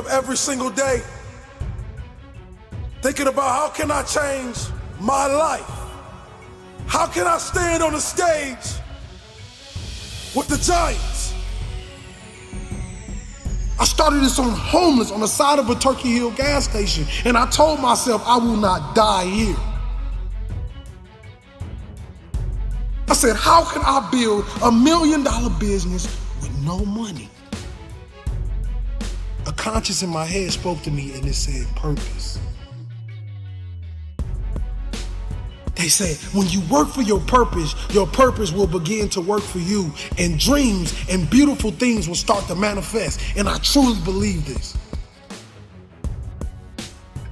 up every single day thinking about how can I change my life? How can I stand on the stage with the giants? I started this on homeless on the side of a Turkey Hill gas station, and I told myself I will not die here. I said, how can I build $1 million business with no money? A conscience in my head spoke to me and it said purpose. They said, when you work for your purpose will begin to work for you, and dreams and beautiful things will start to manifest. And I truly believe this.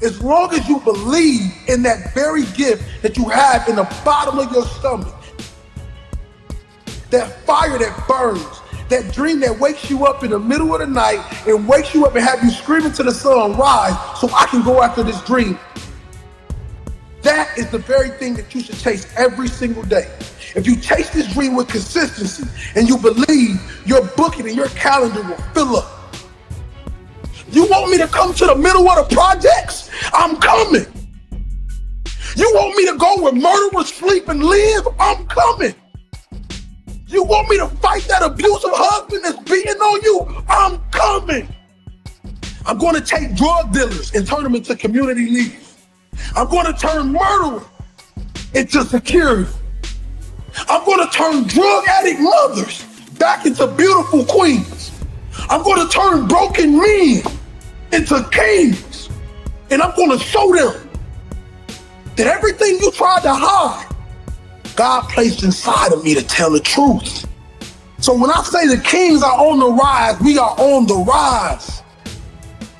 As long as you believe in that very gift that you have in the bottom of your stomach, that fire that burns, that dream that wakes you up in the middle of the night and wakes you up and have you screaming to the sun, rise, so I can go after this dream. That is the very thing that you should chase every single day. If you chase this dream with consistency and you believe, your booking and your calendar will fill up. You want me to come to the middle of the projects? I'm coming. You want me to go where murderers sleep and live? I'm coming. You want me to fight that abusive husband that's beating on you? I'm coming. I'm going to take drug dealers and turn them into community leaders. I'm going to turn murderers into security. I'm going to turn drug addict mothers back into beautiful queens. I'm going to turn broken men into kings. And I'm going to show them that everything you tried to hide, God placed inside of me to tell the truth. So when I say the kings are on the rise, we are on the rise.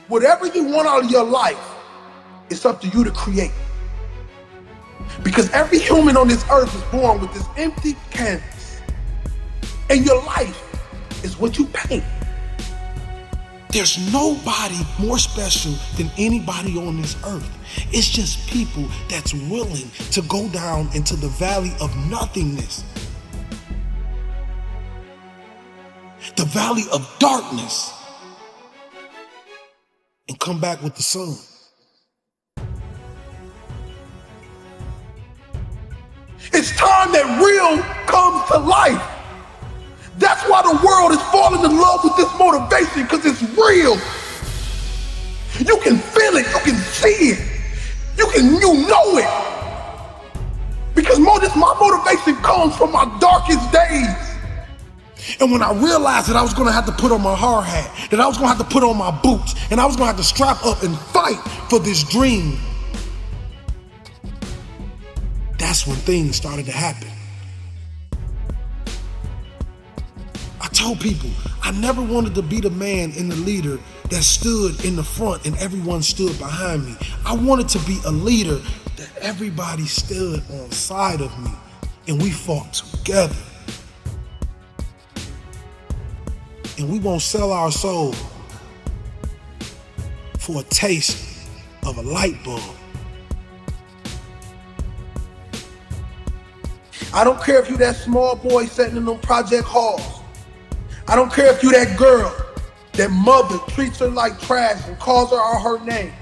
Whatever you want out of your life, it's up to you to create. Because every human on this earth is born with this empty canvas. And your life is what you paint. There's nobody more special than anybody on this earth. It's just people that's willing to go down into the valley of nothingness. The valley of darkness. And come back with the sun. It's time that real comes to life. That's why the world is falling in love with this motivation, because it's real. You can feel it, you can see it, you know it. Because my motivation comes from my darkest days. And when I realized that I was gonna have to put on my hard hat, that I was gonna have to put on my boots, and I was gonna have to strap up and fight for this dream, that's when things started to happen. I told people I never wanted to be the man and the leader that stood in the front and everyone stood behind me. I wanted to be a leader that everybody stood on side of me and we fought together. And we won't sell our soul for a taste of a light bulb. I don't care if you that small boy sitting in them project halls. I don't care if you that girl, that mother treats her like trash and calls her out her name.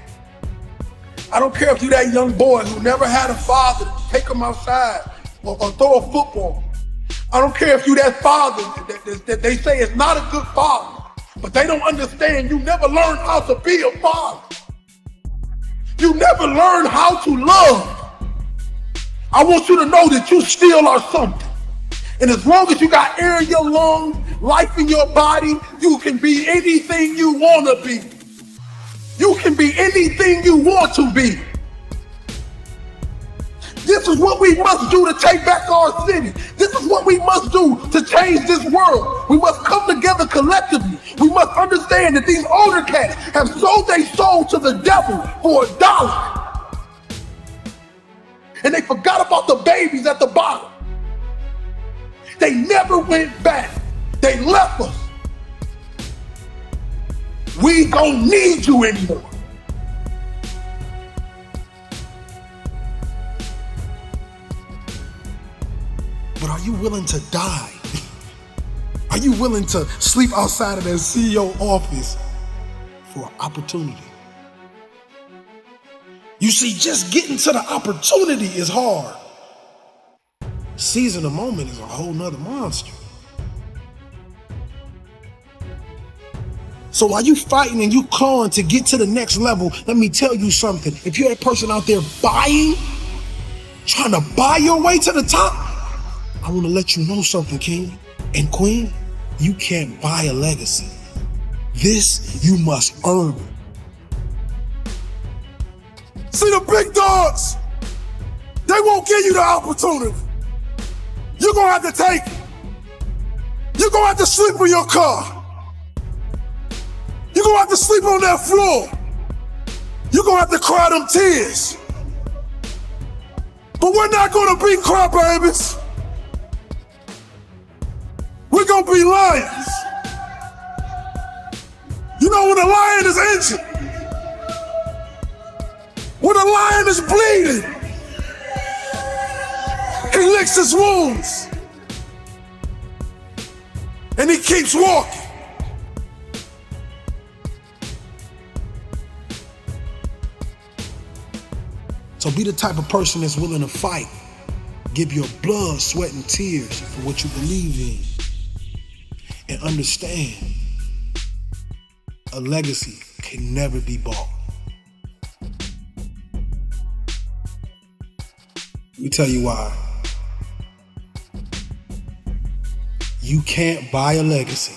I don't care if you that young boy who never had a father to take him outside or throw a football. I don't care if you that father that they say is not a good father, but they don't understand you never learned how to be a father. You never learned how to love. I want you to know that you still are something. And as long as you got air in your lungs, life in your body, you can be anything you want to be. You can be anything you want to be. This is what we must do to take back our city. This is what we must do to change this world. We must come together collectively. We must understand that these older cats have sold their soul to the devil for $1. And they forgot about the babies at the bottom. They never went back. They left us. We don't need you anymore. But are you willing to die? Are you willing to sleep outside of that CEO office for for an opportunity. You see, just getting to the opportunity is hard. Seizing the moment is a whole nother monster. So while you fighting and you clawing to get to the next level, let me tell you something. If you're a person out there buying, trying to buy your way to the top, I want to let you know something, king and queen. You can't buy a legacy. This you must earn. See, the big dogs, they won't give you the opportunity. You're gonna have to take it. You're gonna have to sleep in your car. You're gonna have to sleep on that floor. You're gonna have to cry them tears. But we're not gonna be crybabies. We're gonna be lions. You know, when a lion is injured, when a lion is bleeding, he licks his wounds and he keeps walking. So be the type of person that's willing to fight, give your blood, sweat, and tears for what you believe in, and understand a legacy can never be bought. Let me tell you why. You can't buy a legacy.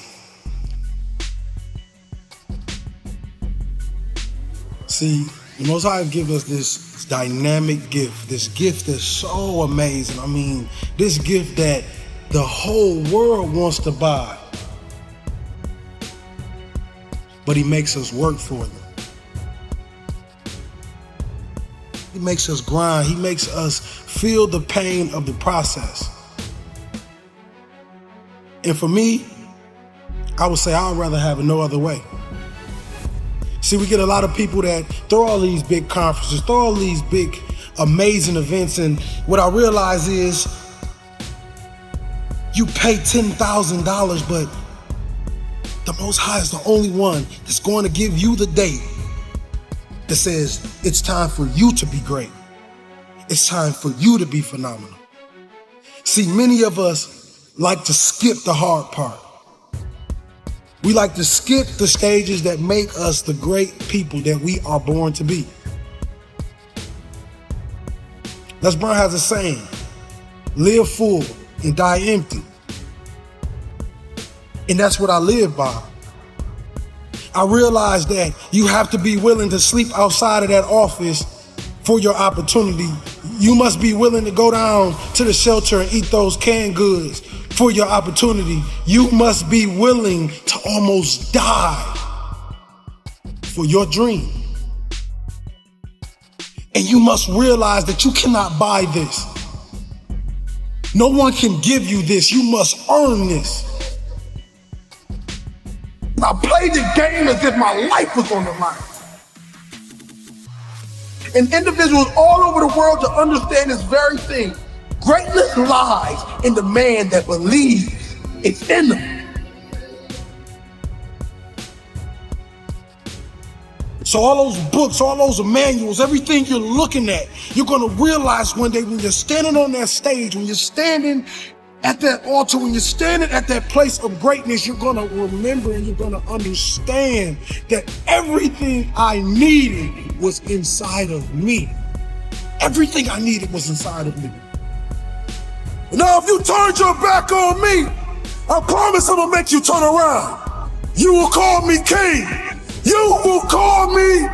See, the Most High gives us this dynamic gift, this gift that's so amazing. I mean, this gift that the whole world wants to buy. But he makes us work for them. He makes us grind. He makes us feel the pain of the process. And for me, I would say I'd rather have it no other way. See, we get a lot of people that throw all these big conferences, throw all these big, amazing events, and what I realize is you pay $10,000, but the Most High is the only one that's going to give you the date that says it's time for you to be great. It's time for you to be phenomenal. See, many of us like to skip the hard part. We like to skip the stages that make us the great people that we are born to be. Les Brown has a saying, live full and die empty. And that's what I live by. I realize that you have to be willing to sleep outside of that office for your opportunity. You must be willing to go down to the shelter and eat those canned goods for your opportunity. You must be willing to almost die for your dream. And you must realize that you cannot buy this. No one can give you this. You must earn this. I played the game as if my life was on the line. And individuals all over the world to understand this very thing. Greatness lies in the man that believes it's in them. So all those books, all those manuals, everything you're looking at, you're gonna realize one day when you're standing on that stage, when you're standing at that altar, when you're standing at that place of greatness, you're gonna remember and you're gonna understand that everything I needed was inside of me. Everything I needed was inside of me. Now, if you turned your back on me, I promise I'm gonna make you turn around. You will call me king. You will call me